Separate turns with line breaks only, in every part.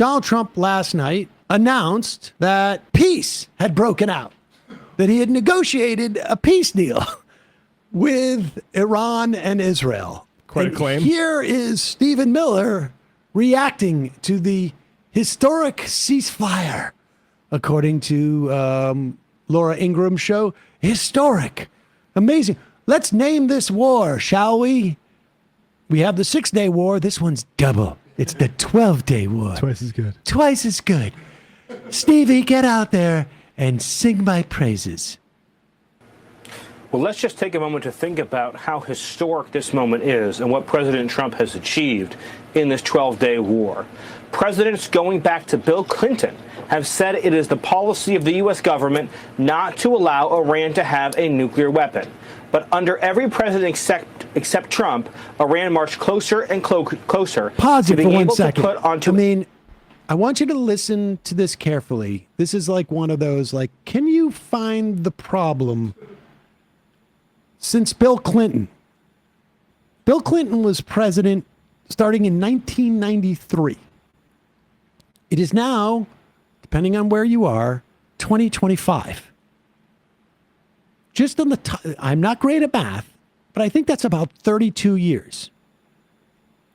Donald Trump last night announced that peace had broken out, that he had negotiated a peace deal with Iran and Israel.
Quite a claim.
Here is Stephen Miller reacting to the historic ceasefire, according to Laura Ingram's show. Historic. Amazing. Let's name this war, shall we? We have the 6-day war. This one's double. It's the 12-day war.
Twice as good.
Twice as good. Stevie, get out there and sing my praises.
Well, let's just take a moment to think about how historic this moment is and what President Trump has achieved in this 12-day war. Presidents going back to Bill Clinton have said it is the policy of the U.S. government not to allow Iran to have a nuclear weapon. But under every president except Trump, Iran marched closer and closer
Pause
to
it for
being
1
able
second.
to put onto.
I mean, I want you to listen to this carefully. This is like one of those, like, can you find the problem since Bill Clinton? Bill Clinton was president starting in 1993. It is now, depending on where you are, 2025. Just on the I'm not great at math, but I think that's about 32 years.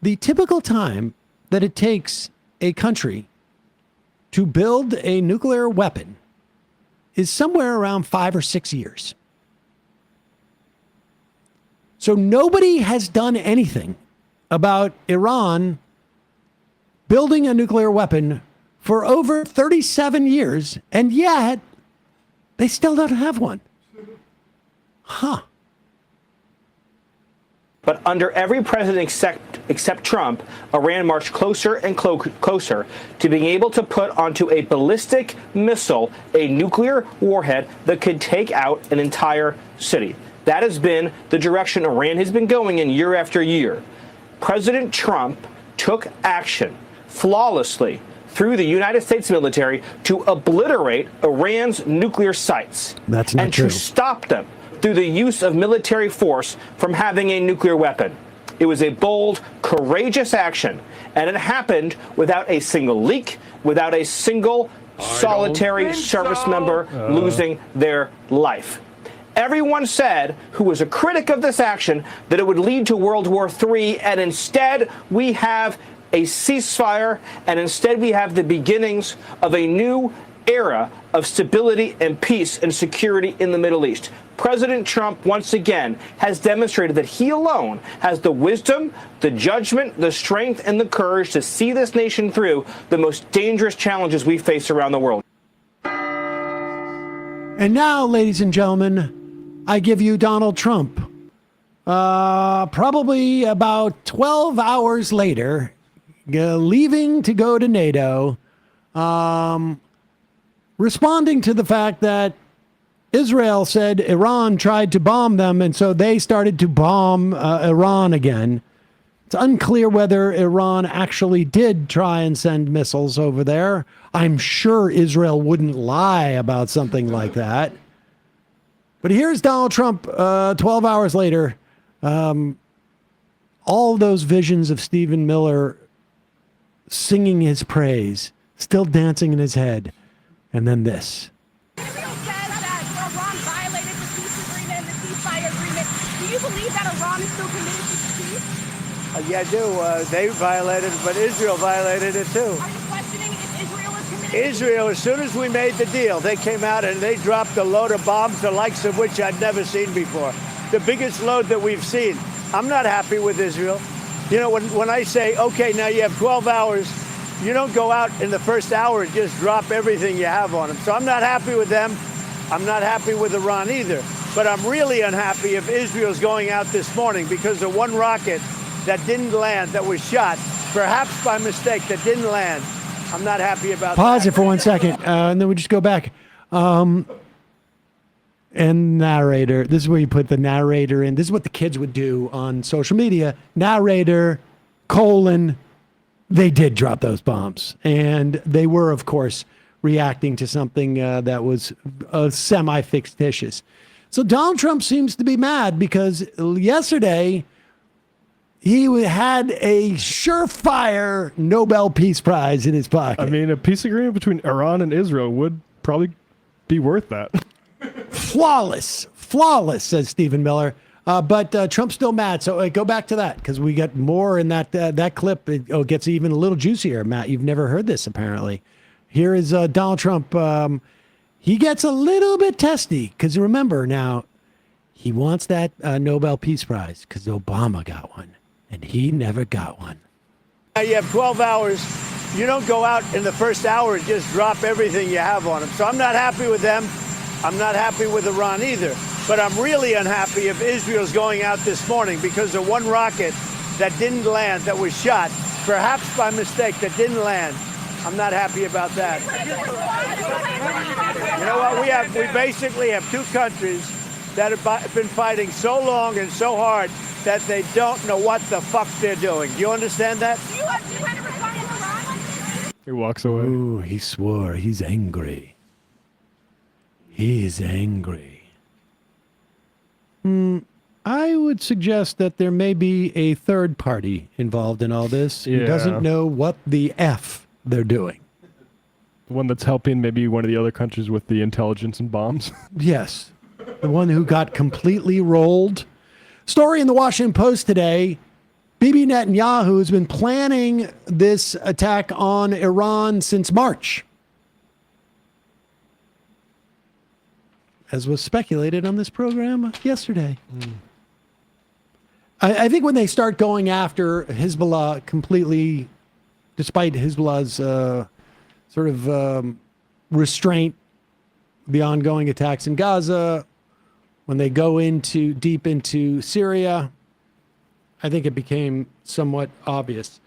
The typical time that it takes a country to build a nuclear weapon is somewhere around 5 or 6 years. So nobody has done anything about Iran building a nuclear weapon for over 37 years, and yet they still don't have one. Huh.
But under every president except Trump, Iran marched closer and closer to being able to put onto a ballistic missile a nuclear warhead that could take out an entire city. That has been the direction Iran has been going in year after year. President Trump took action flawlessly through the United States military to obliterate Iran's nuclear sites.
That's not true.
And to stop them through the use of military force from having a nuclear weapon. It was a bold, courageous action, and it happened without a single leak, without a single solitary service member losing their life. Everyone said, who was a critic of this action, that it would lead to World War III, and instead we have a ceasefire, and instead we have the beginnings of a new era of stability and peace and security in the Middle East. President Trump, once again, has demonstrated that he alone has the wisdom, the judgment, the strength, and the courage to see this nation through the most dangerous challenges we face around the world.
And now, ladies and gentlemen, I give you Donald Trump. Probably about 12 hours later, leaving to go to NATO, responding to the fact that Israel said Iran tried to bomb them, and so they started to bomb Iran again. It's unclear whether Iran actually did try and send missiles over there. I'm sure Israel wouldn't lie about something like that. But here's Donald Trump 12 hours later. All those visions of Stephen Miller singing his praise, still dancing in his head. And then this.
Israel says that Iran violated the peace agreement, the ceasefire agreement. Do you believe that Iran is still committed to peace?
Yeah, I do. They violated it, but Israel violated it too.
Are you questioning if Israel is committed to
Israel, as soon as we made the deal, they came out and they dropped a load of bombs, the likes of which I'd never seen before. The biggest load that we've seen. I'm not happy with Israel. You know, when I say, okay, now you have 12 hours, you don't go out in the first hour and just drop everything you have on them. So I'm not happy with them. I'm not happy with Iran either. But I'm really unhappy if Israel's going out this morning because of one rocket that didn't land, that was shot, perhaps by mistake, that didn't land. I'm not happy about that.
Pause it for 1 second, and then we just go back. And narrator. This is where you put the narrator in. This is what the kids would do on social media. Narrator, : they did drop those bombs. And they were, of course, reacting to something that was semi-fictitious. So Donald Trump seems to be mad because yesterday He had a surefire Nobel Peace Prize in his pocket.
I mean, a peace agreement between Iran and Israel would probably be worth that.
Flawless, says Stephen Miller. But Trump's still mad. So go back to that because we got more in that clip. It gets even a little juicier. Matt, you've never heard this apparently. Here is Donald Trump. He gets a little bit testy because remember now, he wants that Nobel Peace Prize because Obama got one and he never got one.
Now you have 12 hours. You don't go out in the first hour and just drop everything you have on them. So I'm not happy with them. I'm not happy with Iran either. But I'm really unhappy if Israel's going out this morning because of one rocket that didn't land, that was shot, perhaps by mistake, that didn't land. I'm not happy about that. You know what? We basically have two countries that have been fighting so long and so hard that they don't know what the fuck they're doing. Do you understand that?
Do you have to respond to Iran?
He walks away.
Ooh, he swore. He's angry. He's angry. I would suggest that there may be a third party involved in all this who doesn't know what the F they're doing.
The one that's helping maybe one of the other countries with the intelligence and bombs.
Yes. The one who got completely rolled. Story in the Washington Post today. Bibi Netanyahu has been planning this attack on Iran since March, as was speculated on this program yesterday. I think when they start going after Hezbollah completely, despite Hezbollah's sort of restraint, the ongoing attacks in Gaza, when they go deep into Syria, I think it became somewhat obvious.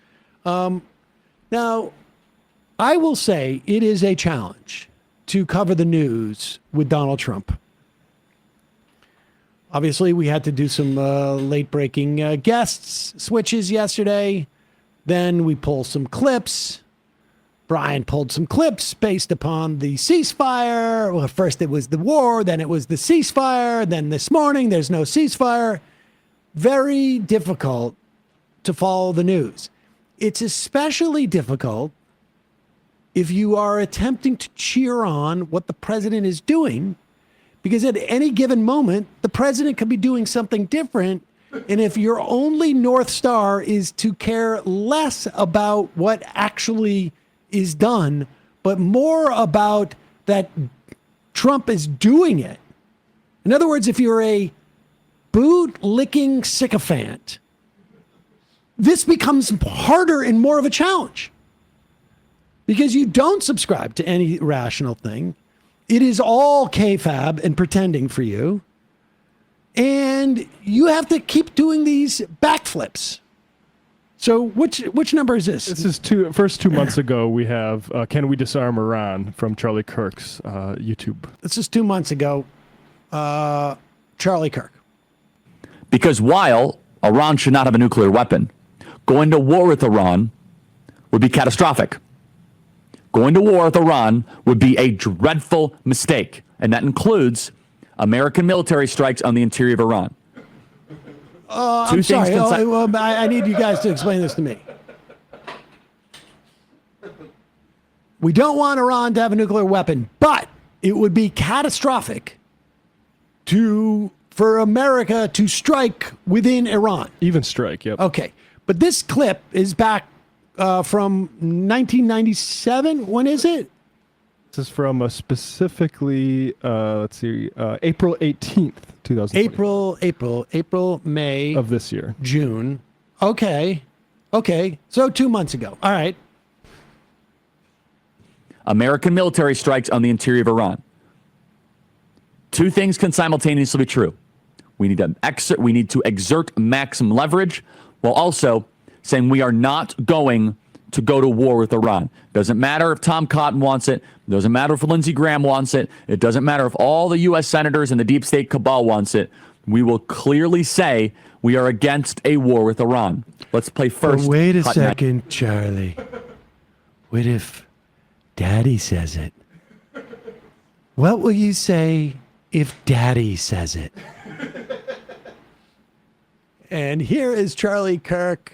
Now, I will say it is a challenge to cover the news with Donald Trump. Obviously, we had to do some late-breaking guests switches yesterday. Then we pulled some clips. Brian pulled some clips based upon the ceasefire. Well, first it was the war, then it was the ceasefire. Then this morning, there's no ceasefire. Very difficult to follow the news. It's especially difficult if you are attempting to cheer on what the president is doing, because at any given moment, the president could be doing something different. And if your only North Star is to care less about what actually is done, but more about that Trump is doing it. In other words, if you're a boot-licking sycophant, this becomes harder and more of a challenge because you don't subscribe to any rational thing. It is all kayfabe and pretending for you. And you have to keep doing these backflips. So which number is this?
This is first 2 months ago. We have Can We Disarm Iran from Charlie Kirk's YouTube.
This is 2 months ago. Charlie Kirk.
Because while Iran should not have a nuclear weapon, going to war with Iran would be catastrophic. Going to war with Iran would be a dreadful mistake, and that includes American military strikes on the interior of Iran.
I'm sorry. I need you guys to explain this to me. We don't want Iran to have a nuclear weapon, but it would be catastrophic for America to strike within Iran.
Even strike, yep.
Okay. But this clip is back from 1997. When is it?
This is from specifically, April 18th, 2020.
April, May.
Of this year.
June. Okay. So 2 months ago. All right.
American military strikes on the interior of Iran. Two things can simultaneously be true. We need to exert maximum leverage while also saying we are not going to go to war with Iran. Doesn't matter if Tom Cotton wants it. Doesn't matter if Lindsey Graham wants it. It doesn't matter if all the U.S. senators and the deep state cabal wants it. We will clearly say we are against a war with Iran. Let's play first.
But wait a second, Charlie. What if Daddy says it? What will you say if Daddy says it? And here is Charlie Kirk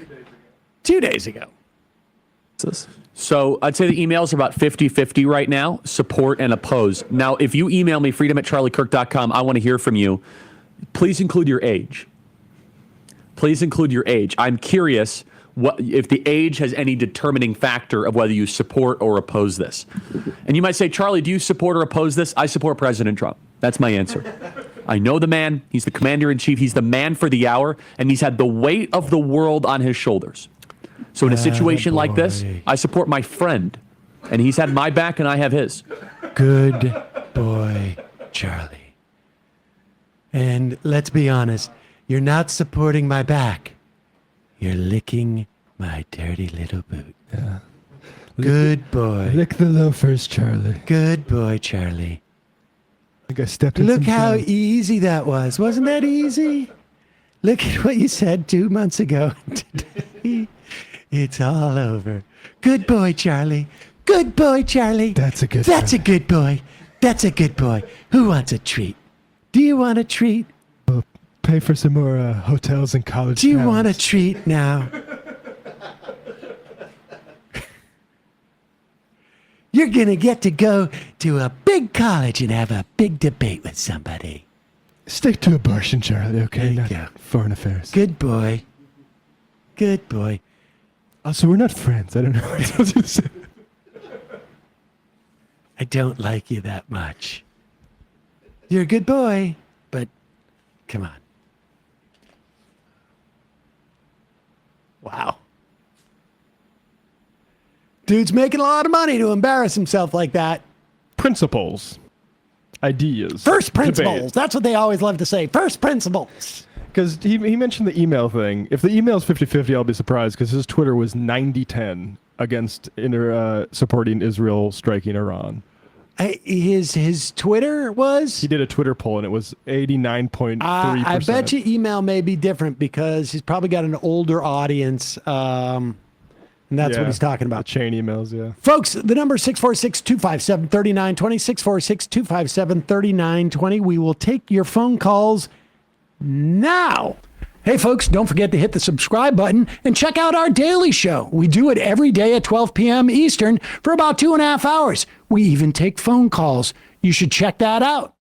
2 days ago.
So I'd say the emails are about 50-50 right now, support and oppose. Now, if you email me, freedom@charliekirk.com, I want to hear from you. Please include your age. Please include your age. I'm curious if the age has any determining factor of whether you support or oppose this. And you might say, Charlie, do you support or oppose this? I support President Trump. That's my answer. I know the man. He's the commander-in-chief. He's the man for the hour, and he's had the weight of the world on his shoulders. So in a situation like this, I support my friend, and he's had my back, and I have his.
Good boy, Charlie. And let's be honest, you're not supporting my back. You're licking my dirty little boot.
Yeah.
Good boy.
Lick the loafers, Charlie.
Good boy, Charlie.
I think I stepped in
Look
some
how
time.
easy that was. Wasn't that easy? Look at what you said 2 months ago. Today, it's all over. Good boy, Charlie. Good boy, Charlie.
That's a good
That's
boy.
a good boy. That's a good boy. Who wants a treat? Do you want a treat?
Pay for some more hotels and college
Do you
towns.
want a treat now? You're going to get to go to a big college and have a big debate with somebody.
Stick to abortion, Charlie, okay?
There you
Not
go.
foreign affairs.
Good boy. Good boy.
Also, we're not friends. I don't know what I told you to say.
I don't like you that much. You're a good boy, but come on. Wow. Dude's making a lot of money to embarrass himself like that.
Principles. Ideas.
First principles. That's what they always love to say. First principles.
Because he mentioned the email thing. If the email's 50-50, I'll be surprised because his Twitter was 90-10 against supporting Israel striking Iran.
His Twitter was?
He did a Twitter poll and it was 89.3%.
I bet you email may be different because he's probably got an older audience. And that's what he's talking about.
Chain emails, yeah.
Folks, the number is 646-257-3920, 646-257-3920. We will take your phone calls now. Hey, folks, don't forget to hit the subscribe button and check out our daily show. We do it every day at 12 p.m. Eastern for about 2.5 hours. We even take phone calls. You should check that out.